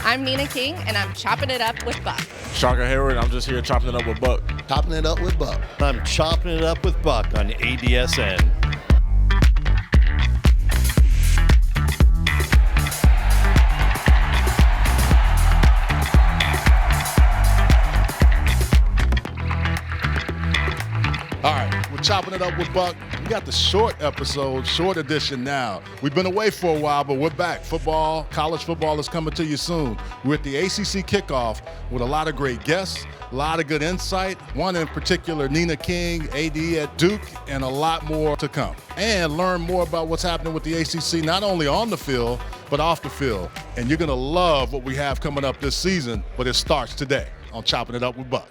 I'm Nina King, and I'm chopping it up with Buck. Shaka Hayward, I'm just here chopping it up with Buck. Chopping it up with Buck. I'm chopping it up with Buck on ADSN. All right, we're chopping it up with Buck. We got the short episode, short edition now. We've been away for a while, but we're back. Football, college football is coming to you soon. We're at the ACC Kickoff with a lot of great guests, a lot of good insight. One in particular, Nina King, AD at Duke, and a lot more to come. And learn more about what's happening with the ACC, not only on the field, but off the field. And you're going to love what we have coming up this season, but it starts today on Chopping It Up with Buck.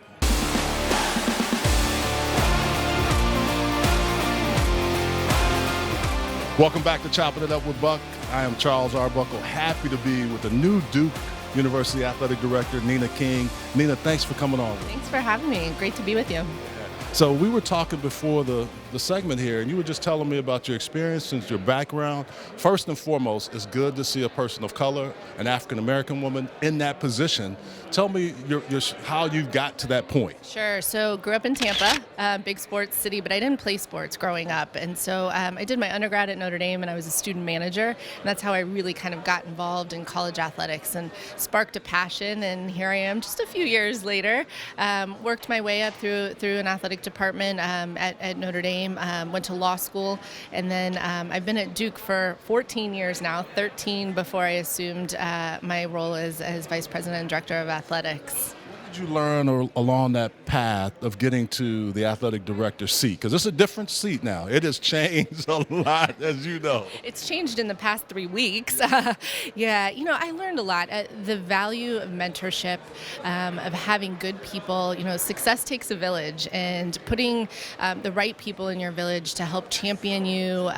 Welcome back to Chopping It Up with Buck. I am Charles Arbuckle, happy to be with the new Duke University Athletic Director, Nina King. Nina, thanks for coming on. Thanks for having me. Great to be with you. So we were talking before the segment here, and you were just telling me about your experience and your background. First and foremost, it's good to see a person of color, an African-American woman, in that position. Tell me how you got to that point. Sure. So grew up in Tampa, big sports city, but I didn't play sports growing up. And so I did my undergrad at Notre Dame, and I was a student manager. And that's how I really kind of got involved in college athletics and sparked a passion. And here I am just a few years later. Worked my way up through an athletic department at Notre Dame, went to law school, and then I've been at Duke for 14 years now, 13 before I assumed my role as Vice President and Director of Athletics. What did you learn along that path of getting to the athletic director seat? Because it's a different seat now. It has changed a lot, as you know. It's changed in the past 3 weeks. Yeah, I learned a lot. The value of mentorship, of having good people. Success takes a village, and putting the right people in your village to help champion you,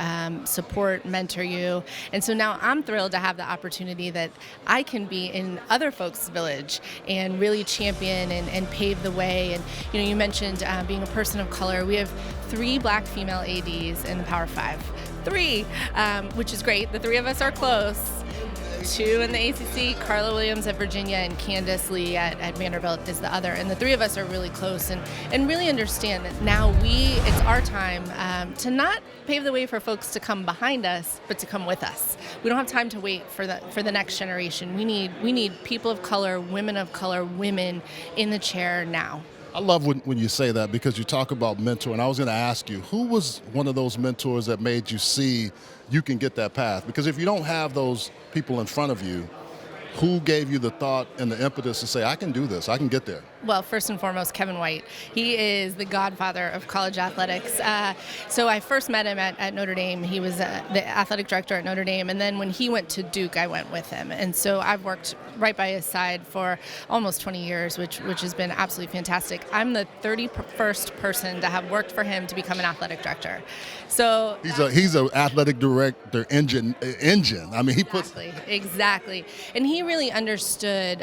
support, mentor you. And so now I'm thrilled to have the opportunity that I can be in other folks' village and really champion and pave the way. And you mentioned being a person of color. We have 3 black female ADs in the Power 5. 3, which is great. The 3 of us are close. 2 in the ACC, Carla Williams at Virginia and Candace Lee at Vanderbilt is the other. And the 3 of us are really close and really understand that now it's our time to not pave the way for folks to come behind us, but to come with us. We don't have time to wait for the next generation. We need people of color, women in the chair now. I love when you say that, because you talk about mentor, and I was going to ask you, who was one of those mentors that made you see you can get that path? Because if you don't have those people in front of you, who gave you the thought and the impetus to say, I can do this, I can get there? Well, first and foremost, Kevin White. He is the godfather of college athletics. So I first met him at Notre Dame. He was the athletic director at Notre Dame. And then when he went to Duke, I went with him. And so I've worked right by his side for almost 20 years, which has been absolutely fantastic. I'm the 31st person to have worked for him to become an athletic director. So he's an athletic director engine. I mean, he puts exactly. And he really understood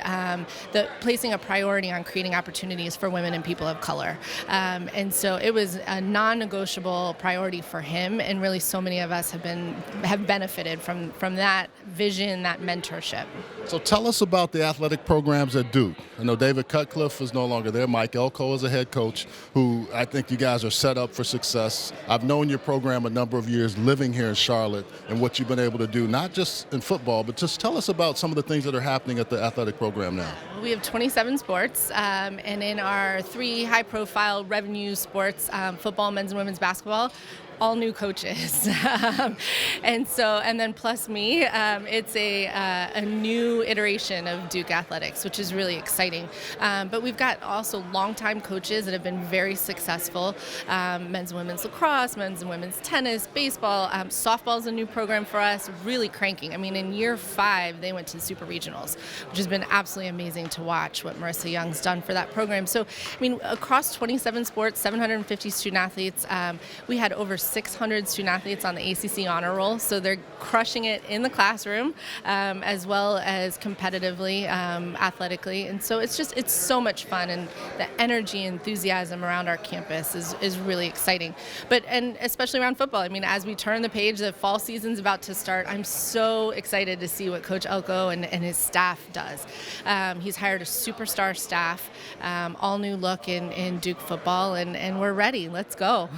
the placing a priority on creating opportunities for women and people of color. And so it was a non-negotiable priority for him, and really so many of us have benefited from that vision, that mentorship. So tell us about the athletic programs at Duke. I know David Cutcliffe is no longer there. Mike Elko is a head coach, who I think you guys are set up for success. I've known your program a number of years living here in Charlotte, and what you've been able to do, not just in football, but just tell us about some of the things that are happening at the athletic program now. We have 27 sports, and in our 3 high-profile revenue sports, football, men's and women's basketball, all new coaches. And then plus me, it's a new iteration of Duke athletics, which is really exciting. But we've got also longtime coaches that have been very successful. Men's and women's lacrosse, men's and women's tennis, baseball, softball is a new program for us, really cranking. I mean, in year 5, they went to the super regionals, which has been absolutely amazing to watch what Marissa Young's done for that program. So, I mean, across 27 sports, 750 student athletes, we had over 600 student athletes on the ACC honor roll, so they're crushing it in the classroom as well as competitively, athletically. And so it's so much fun, and the energy and enthusiasm around our campus is really exciting. And especially around football. I mean, as we turn the page, the fall season's about to start. I'm so excited to see what Coach Elko and his staff does. He's hired a superstar staff, all new look in Duke football, and we're ready. Let's go.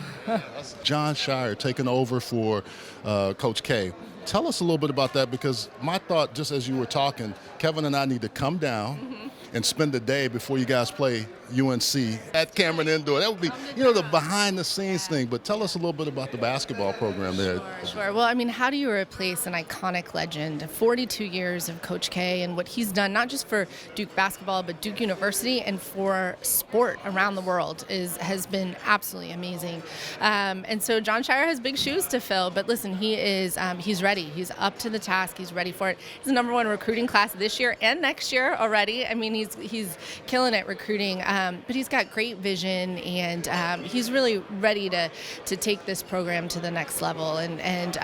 John Shire taking over for Coach K. Tell us a little bit about that, because my thought, just as you were talking, Kevin and I need to come down and spend the day before you guys play UNC at Cameron Indoor. That would be, the behind-the-scenes thing. But tell us a little bit about the basketball program there. Sure. Well, I mean, how do you replace an iconic legend? 42 years of Coach K and what he's done, not just for Duke basketball, but Duke University and for sport around the world has been absolutely amazing. And so John Shire has big shoes to fill. But listen, he's ready. He's up to the task. He's ready for it. He's the #1 recruiting class this year and next year already. I mean, he's killing it recruiting. But he's got great vision, and he's really ready to take this program to the next level. And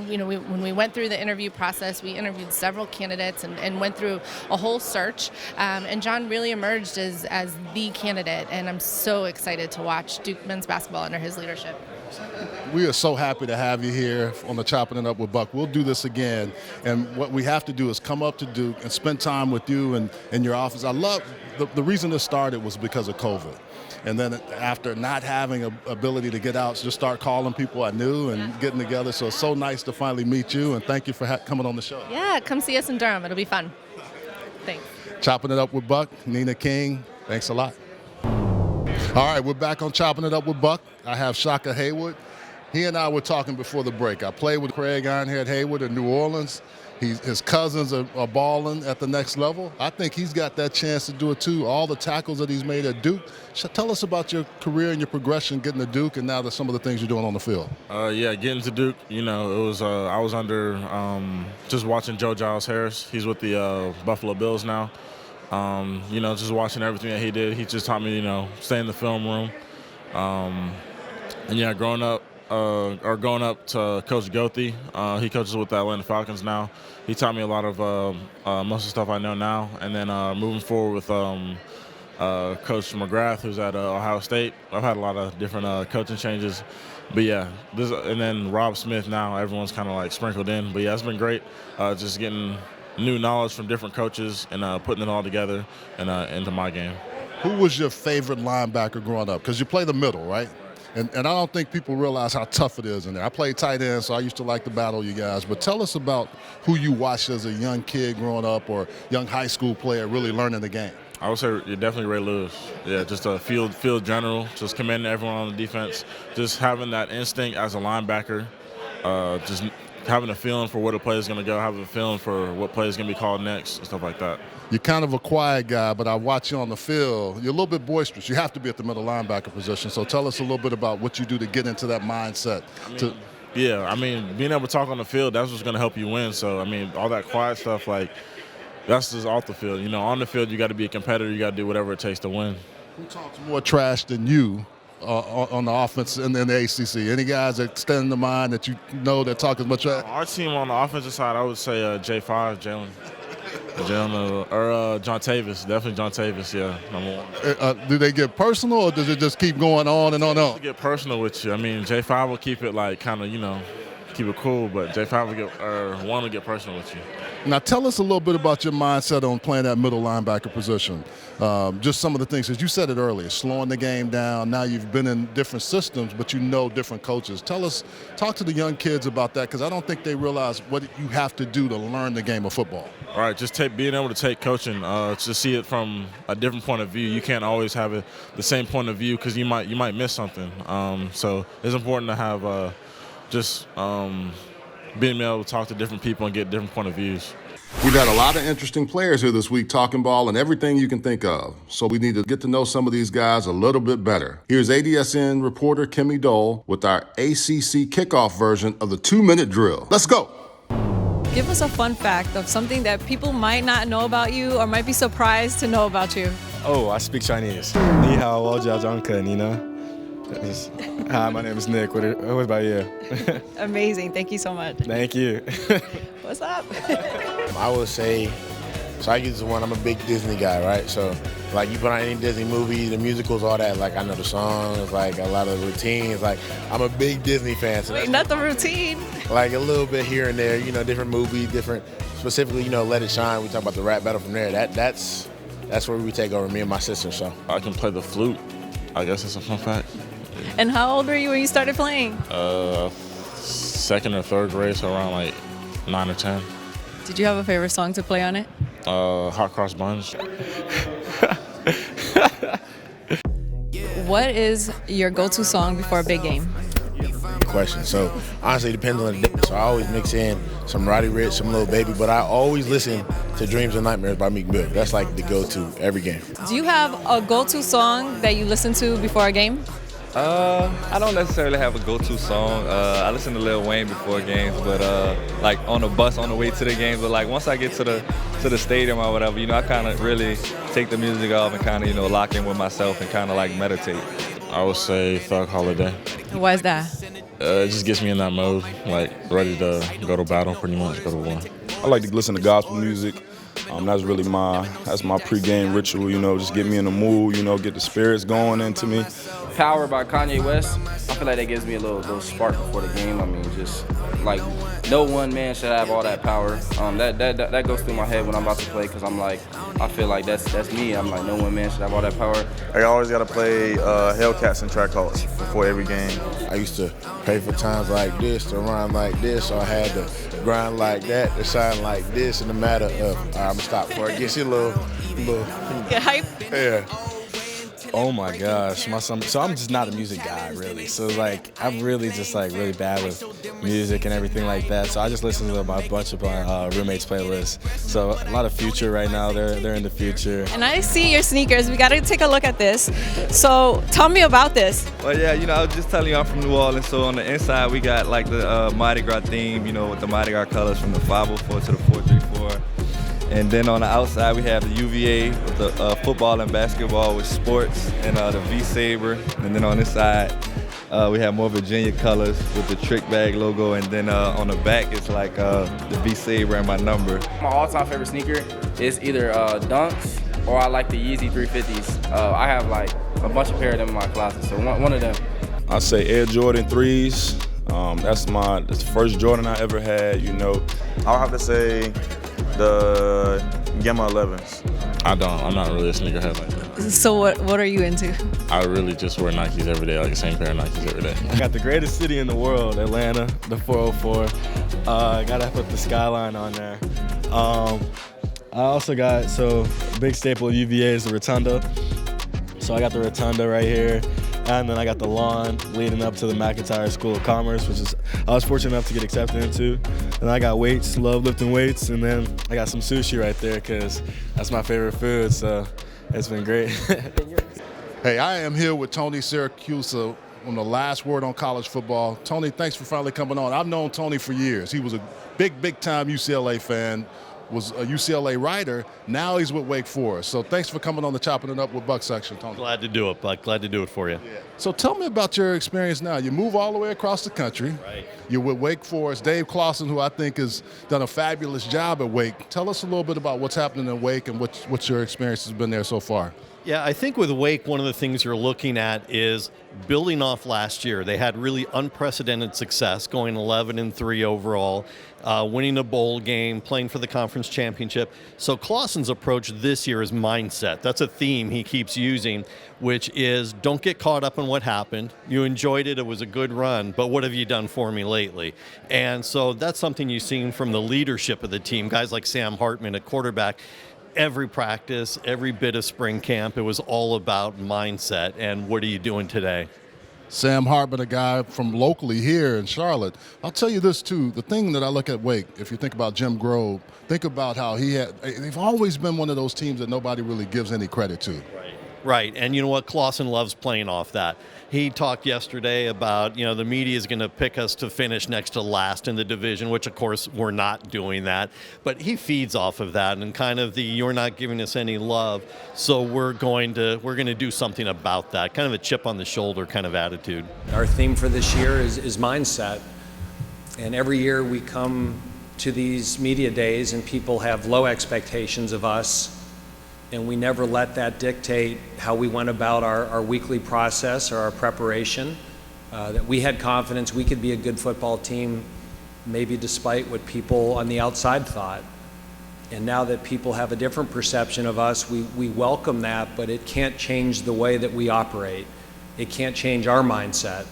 when we went through the interview process, we interviewed several candidates and went through a whole search. And John really emerged as the candidate, and I'm so excited to watch Duke men's basketball under his leadership. We are so happy to have you here on the Chopping It Up with Buck. We'll do this again, and what we have to do is come up to Duke and spend time with you and in your office. I love the reason this started was because of COVID, and then after not having an ability to get out, just start calling people I knew and getting together. So it's so nice to finally meet you, and thank you for coming on the show. Yeah, come see us in Durham. It'll be fun. Thanks. Chopping It Up with Buck, Nina King. Thanks a lot. All right, we're back on Chopping It Up with Buck. I have Shaka Haywood. He and I were talking before the break. I played with Craig Ironhead Haywood in New Orleans. His cousins are balling at the next level. I think he's got that chance to do it too. All the tackles that he's made at Duke. Tell us about your career and your progression getting to Duke, and now some of the things you're doing on the field. Getting to Duke, it was I was under just watching Joe Giles Harris. He's with the Buffalo Bills now. Just watching everything that he did. He just taught me, stay in the film room. Growing up to Coach Gothi. He coaches with the Atlanta Falcons now. He taught me a lot of most of the stuff I know now. And then moving forward with Coach McGrath, who's at Ohio State. I've had a lot of different coaching changes. But and then Rob Smith now, everyone's kind of like sprinkled in. But it's been great just getting new knowledge from different coaches and putting it all together and into my game. Who was your favorite linebacker growing up? Because you play the middle, right? And I don't think people realize how tough it is in there. I played tight end, so I used to like to battle you guys. But tell us about who you watched as a young kid growing up or young high school player really learning the game. I would say you're definitely Ray Lewis. Yeah, just a field general, just commanding everyone on the defense, just having that instinct as a linebacker, just having a feeling for where the play is going to go, having a feeling for what play is going to be called next and stuff like that. You're kind of a quiet guy, but I watch you on the field. You're a little bit boisterous. You have to be at the middle linebacker position. So tell us a little bit about what you do to get into that mindset. Being able to talk on the field, that's what's going to help you win. So, all that quiet stuff, that's just off the field. On the field, you got to be a competitor. You got to do whatever it takes to win. Who talks more trash than you on the offense in the ACC? Any guys that stand in the mind that that talk as much trash? Our team on the offensive side, I would say J5, Jalen. Or John Tavis, definitely John Tavis, #1. Do they get personal, or does it just keep going on and on and on? It get personal with you. J5 will keep it keep it cool, but J5 will get personal with you. Now tell us a little bit about your mindset on playing that middle linebacker position. Just some of the things, as you said it earlier, slowing the game down. Now you've been in different systems, but different coaches. Talk to the young kids about that, because I don't think they realize what you have to do to learn the game of football. All right, just being able to take coaching, to see it from a different point of view. You can't always have it the same point of view, because you might miss something. So it's important to have being able to talk to different people and get different point of views. We've had a lot of interesting players here this week talking ball and everything you can think of. So we need to get to know some of these guys a little bit better. Here's ADSN reporter Kimmy Dole with our ACC Kickoff version of the 2-minute drill. Let's go. Give us a fun fact of something that people might not know about you or might be surprised to know about you. Oh, I speak Chinese. 你好，我叫张克，你呢？ Hi, my name is Nick. What about you? Amazing. Thank you so much. Thank you. What's up? I would say, so I use the one, I'm a big Disney guy, right? So, like, you put on any Disney movie, the musicals, all that, like, I know the songs, like, a lot of the routines. Like, I'm a big Disney fan. So Wait, not the routine. like, a little bit here and there, different movies, specifically, Let It Shine. We talk about the rap battle from there. That's where we take over, me and my sister, so. I can play the flute. I guess it's a fun fact. And how old were you when you started playing? Second or third grade, so around like 9 or 10. Did you have a favorite song to play on it? Hot Cross Buns. What is your go-to song before a big game? Question. So honestly, it depends on the day. So I always mix in some Roddy Ricch, some Lil Baby, but I always listen to Dreams and Nightmares by Meek Mill. That's like the go-to every game. Do you have a go-to song that you listen to before a game? I don't necessarily have a go-to song. I listen to Lil Wayne before games, but like on the bus on the way to the games. But like once I get to the stadium or whatever, I kind of really take the music off and kind of lock in with myself and kind of like meditate. I would say Thug Holiday. Why is that? It just gets me in that mode, like ready to go to battle, pretty much go to war. I like to listen to gospel music. That's really my pregame ritual, just get me in the mood, get the spirits going into me. Power by Kanye West. I feel like that gives me a little spark before the game. I mean, just like no one man should have all that power. That goes through my head when I'm about to play because I feel like that's me. I'm like, no one man should have all that power. I always got to play Hellcats and track halts before every game. I used to pray for times like this, to rhyme like this, so I had to grind like that, to shine like this, in the matter of, I'm going to stop before it gets you a little. Get hype? Yeah. Oh my gosh, so I'm just not a music guy really. So like I'm really just like really bad with music and everything like that. So I just listen to a bunch of my roommates' playlists. So a lot of Future right now. They're in the Future. And I see your sneakers. We got to take a look at this. So tell me about this. Well, yeah, I was just telling you I'm from New Orleans. So on the inside we got like the Mardi Gras theme, with the Mardi Gras colors from the 504 to the 434. And then on the outside, we have the UVA with the football and basketball with sports and the V-Saber. And then on this side, we have more Virginia colors with the trick bag logo. And then on the back, it's like the V-Saber and my number. My all-time favorite sneaker is either Dunks or I like the Yeezy 350s. I have like a bunch of pair of them in my closet, so one of them. I say Air Jordan 3s. That's the first Jordan I ever had, I'll have to say the Gamma 11s. I'm not really a sneakerhead like that. So what are you into? I really just wear Nikes every day, like the same pair of Nikes every day. I got the greatest city in the world, Atlanta, the 404. Gotta put the skyline on there. I also got, a big staple of UVA is the Rotunda. So I got the Rotunda right here. And then I got the lawn leading up to the McIntyre School of Commerce, which I was fortunate enough to get accepted into. And I got weights, love lifting weights, and then I got some sushi right there because that's my favorite food, so it's been great. Hey, I am here with Tony Siracusa on the last word on college football. Tony, thanks for finally coming on. I've known Tony for years. He was a big time UCLA fan, was a UCLA writer. Now he's with Wake Forest. So thanks for coming on the Chopping It Up with Buck section, Tony. Glad to do it, Buck. Glad to do it for you. Yeah. So tell me about your experience now. You move all the way across the country. Right. You're with Wake Forest. Dave Clawson, who I think has done a fabulous job at Wake. Tell us a little bit about what's happening in Wake and what your experience has been there so far. Yeah, I think with Wake, one of the things you're looking at is building off last year. They had really unprecedented success, going 11-3 overall, winning a bowl game, playing for the conference championship. So Clawson's approach this year is mindset. That's a theme he keeps using, which is don't get caught up in what happened. You enjoyed it. It was a good run, but what have you done for me lately? And so that's something you've seen from the leadership of the team, guys like Sam Hartman at quarterback. Every practice, every bit of spring camp, it was all about mindset and what are you doing today? Sam Hartman, a guy from locally here in Charlotte. I'll tell you this, too. The thing that I look at Wake, if you think about Jim Grove, think about how they've always been one of those teams that nobody really gives any credit to. Right, and you know what? Clausen loves playing off that. He talked yesterday about, the media is going to pick us to finish next to last in the division, which of course we're not doing that. But he feeds off of that and kind of the you're not giving us any love, so we're going to do something about that. Kind of a chip on the shoulder kind of attitude. Our theme for this year is mindset. And every year we come to these media days and people have low expectations of us, and we never let that dictate how we went about our weekly process or our preparation. That we had confidence we could be a good football team, maybe despite what people on the outside thought. And now that people have a different perception of us, we welcome that, but it can't change the way that we operate. It can't change our mindset.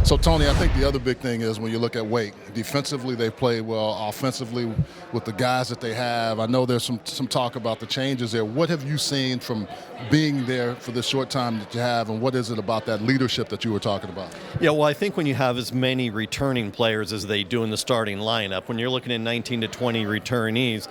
So, Tony, I think the other big thing is when you look at Wake, defensively they played well, offensively with the guys that they have. I know there's some talk about the changes there. What have you seen from being there for the short time that you have, and what is it about that leadership that you were talking about? Yeah, well, I think when you have as many returning players as they do in the starting lineup, when you're looking at 19 to 20 returnees,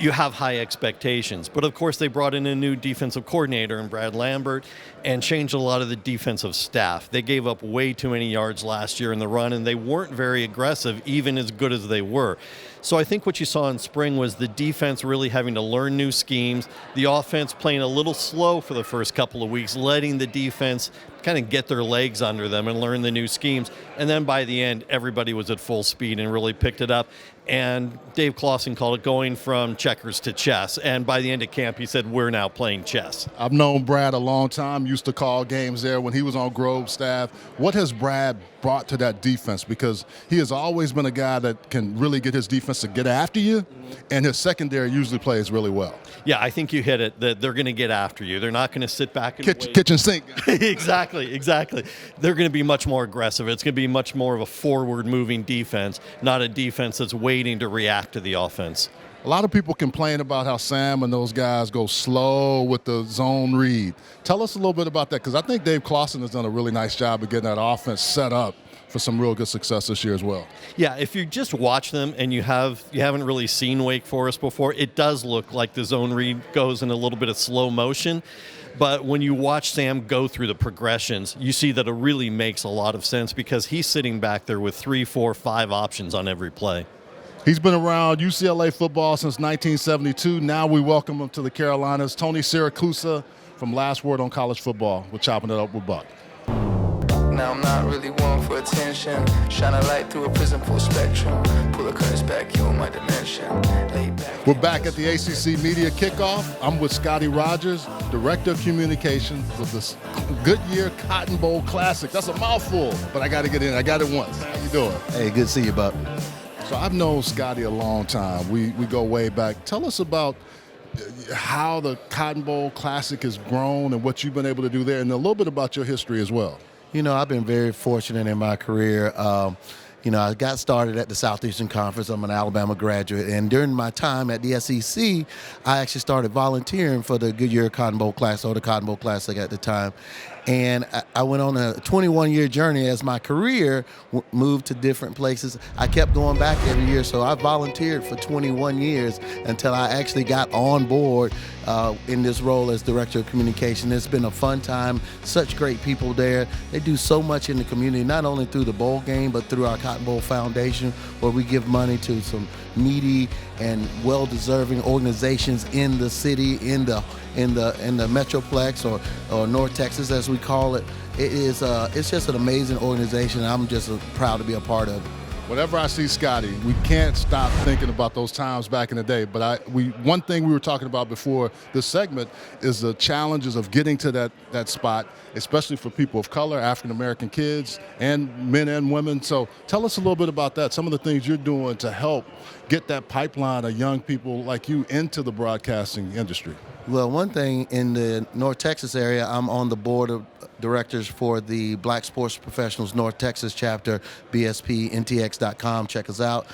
you have high expectations. But of course, they brought in a new defensive coordinator in Brad Lambert and changed a lot of the defensive staff. They gave up way too many yards last year in the run, and they weren't very aggressive, even as good as they were. So I think what you saw in spring was the defense really having to learn new schemes, the offense playing a little slow for the first couple of weeks, letting the defense kind of get their legs under them and learn the new schemes. And then by the end, everybody was at full speed and really picked it up. And Dave Clawson called it going from checkers to chess. And by the end of camp, he said, we're now playing chess. I've known Brad a long time, used to call games there when he was on Grove's staff. What has Brad brought to that defense? Because he has always been a guy that can really get his defense to get after you, and his secondary usually plays really well. Yeah, I think you hit it, that they're going to get after you. They're not going to sit back and wait. Kitchen sink. Exactly. They're going to be much more aggressive. It's going to be much more of a forward-moving defense, not a defense that's waiting to react to the offense. A lot of people complain about how Sam and those guys go slow with the zone read. Tell us a little bit about that, because I think Dave Clawson has done a really nice job of getting that offense set up for some real good success this year as well. Yeah, if you just watch them and you haven't really seen Wake Forest before, it does look like the zone read goes in a little bit of slow motion. But when you watch Sam go through the progressions, you see that it really makes a lot of sense because he's sitting back there with 3, 4, 5 options on every play. He's been around UCLA football since 1972. Now we welcome him to the Carolinas. Tony Siracusa from Last Word on College Football. We're chopping it up with Buck. Now I'm not really one for attention. Shine a light through a prism full spectrum. Pull the curtains back, you in my dimension. We're back at the ACC Media Kickoff. I'm with Scotty Rogers, Director of Communications with this Goodyear Cotton Bowl Classic. That's a mouthful, but I got to get in. I got it once. How you doing? Hey, good to see you, Buck. So I've known Scotty a long time. We go way back. Tell us about how the Cotton Bowl Classic has grown and what you've been able to do there, and a little bit about your history as well. You know, I've been very fortunate in my career. I got started at the Southeastern Conference. I'm an Alabama graduate. And during my time at the SEC, I actually started volunteering for the Goodyear Cotton Bowl Classic, or the Cotton Bowl Classic at the time. And I went on a 21-year journey as my career moved to different places. I kept going back every year, so I volunteered for 21 years until I actually got on board in this role as Director of Communication. It's been a fun time, such great people there. They do so much in the community, not only through the bowl game, but through our Cotton Bowl Foundation, where we give money to some needy and well-deserving organizations in the city, in the Metroplex or North Texas, as we call it. It's just an amazing organization. I'm just proud to be a part of it. Whenever I see Scotty, we can't stop thinking about those times back in the day. But one thing we were talking about before this segment is the challenges of getting to that spot, especially for people of color, African-American kids, and men and women. So tell us a little bit about that, some of the things you're doing to help get that pipeline of young people like you into the broadcasting industry. Well, one thing, in the North Texas area, I'm on the board of directors for the Black Sports Professionals North Texas chapter, bspntx.com. Check us out.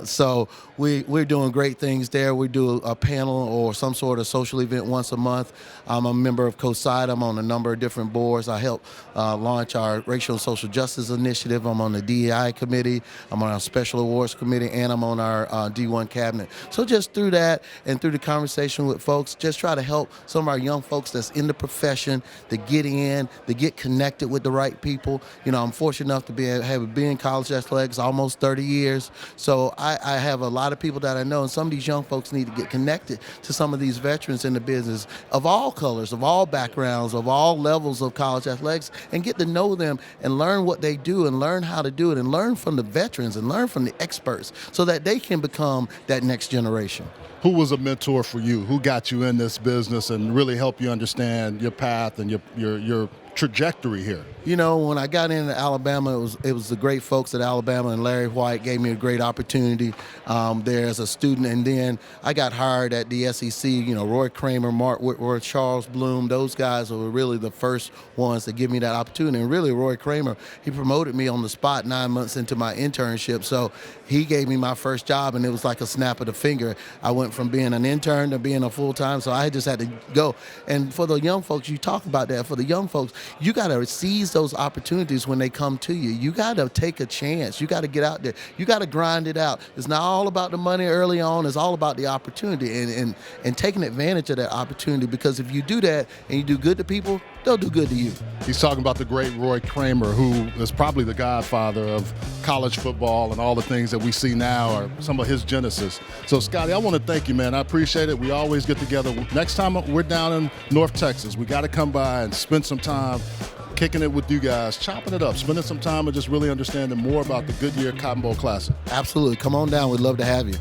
So we're doing great things there. We do a panel or some sort of social event once a month. I'm a member of COSIDE. I'm on a number of different boards. I help launch our Racial and Social Justice Initiative. I'm on the DEI committee. I'm on our Special Awards committee, and I'm on our our D1 cabinet. So just through that and through the conversation with folks, just try to help some of our young folks that's in the profession to get in, to get connected with the right people. I'm fortunate enough to be in college athletics almost 30 years. So I have a lot of people that I know, and some of these young folks need to get connected to some of these veterans in the business of all colors, of all backgrounds, of all levels of college athletics, and get to know them and learn what they do and learn how to do it and learn from the veterans and learn from the experts so that they can become that next generation. Who was a mentor for you? Who got you in this business and really helped you understand your path and your trajectory here? When I got into Alabama, it was the great folks at Alabama, and Larry White gave me a great opportunity there as a student. And then I got hired at the SEC. Roy Kramer, Mark Whitworth, Charles Bloom, those guys were really the first ones to give me that opportunity. And really, Roy Kramer, he promoted me on the spot 9 months into my internship. So he gave me my first job, and it was like a snap of the finger. I went from being an intern to being a full-time, so I just had to go. And for the young folks, you talk about that. For the young folks, you got to seize those opportunities when they come to you. You got to take a chance. You got to get out there. You got to grind it out. It's not all about the money early on. It's all about the opportunity and taking advantage of that opportunity, because if you do that and you do good to people, they'll do good to you. He's talking about the great Roy Kramer, who is probably the godfather of college football, and all the things that we see now are some of his genesis. So, Scotty, I want to thank you, man. I appreciate it. We always get together. Next time we're down in North Texas, we got to come by and spend some time kicking it with you guys, chopping it up, spending some time and just really understanding more about the Goodyear Cotton Bowl Classic. Absolutely. Come on down. We'd love to have you.